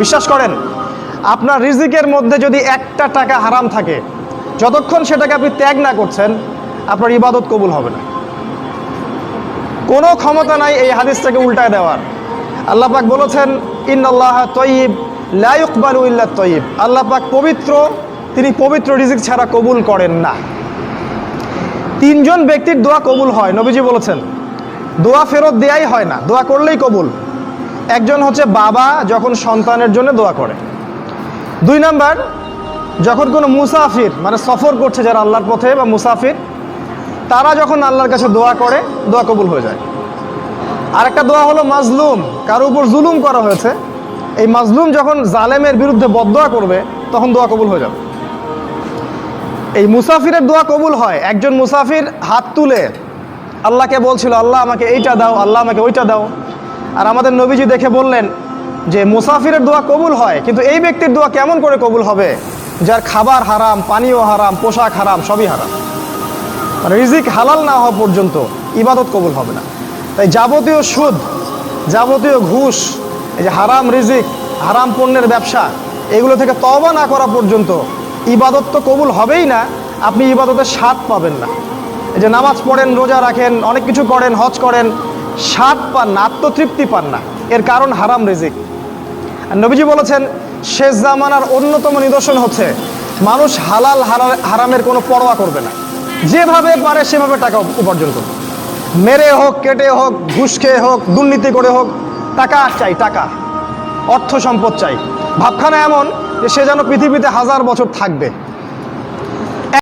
বিশ্বাস করেন, আপনার রিজিকের মধ্যে যদি একটা টাকা হারাম থাকে, যতক্ষণ সেটাকে আপনি ত্যাগ না করছেন, আপনার ইবাদত কবুল হবে না। কোনো ক্ষমতা নাই এই হাদিসটাকে উল্টায় দেওয়ার। আল্লাহ পাক বলেছেন, ইন্নাল্লাহ তয়্যিব লা ইকবালু ইল্লা তয়্যিব। আল্লাহ পাক পবিত্র, তিনি পবিত্র রিজিক ছাড়া কবুল করেন না। তিনজন ব্যক্তির দোয়া কবুল হয়, নবীজি বলেছেন। দোয়া ফেরত দেয়াই হয় না, দোয়া করলেই কবুল। একজন হচ্ছে বাবা যখন সন্তানের জন্য দোয়া করে। 2 নাম্বার, যখন কোনো মুসাফির মানে সফর করছে যারা আল্লাহর পথে বা মুসাফির, তারা যখন আল্লাহর কাছে দোয়া করে, দোয়া কবুল হয়ে যায়। আরেকটা দোয়া হলো মাজলুম, কারো উপর জুলুম করা হয়েছে, এই মাজলুম যখন জালেমের বিরুদ্ধে বদদোয়া করবে, তখন দোয়া কবুল হয়ে যাবে। এই মুসাফিরের দোয়া কবুল হয়। একজন মুসাফির হাত তুলে আল্লাহকে বলছিল, আল্লাহ আমাকে এইটা দাও, আল্লাহ আমাকে ওইটা দাও। আর আমাদের নবীজি দেখে বললেন যে মুসাফিরের দোয়া কবুল হয়, কিন্তু এই ব্যক্তির দোয়া কেমন করে কবুল হবে যার খাবার হারাম, পানীয় হারাম, পোশাক হারাম, সবই হারাম। মানে রিজিক হালাল না হওয়া পর্যন্ত ইবাদত কবুল হবে না। তাই যাবতীয় সুদ, যাবতীয় ঘুষ, এই যে হারাম রিজিক, হারাম পণ্যের ব্যবসা, এগুলো থেকে তওবা না করা পর্যন্ত ইবাদত তো কবুল হবেই না, আপনি ইবাদতের স্বাদ পাবেন না। এই যে নামাজ পড়েন, রোজা রাখেন, অনেক কিছু করেন, হজ করেন, স্বাদ পান না, আত্মতৃপ্তি পান না, এর কারণ হারাম রিজিক। আর নবীজি বলেছেন, শেষ জামানার অন্যতম নিদর্শন হচ্ছে মানুষ হালাল হারামের কোনো পরোয়া করবে না, যেভাবে পারে সেভাবে টাকা উপার্জন করবে। মেরে হোক, কেটে হোক, ঘুষ খেয়ে হোক, দুর্নীতি করে হোক, টাকা চাই, টাকা, অর্থ সম্পদ চাই। ভাবখানা এমন যে সে যেন পৃথিবীতে 1000 বছর থাকবে।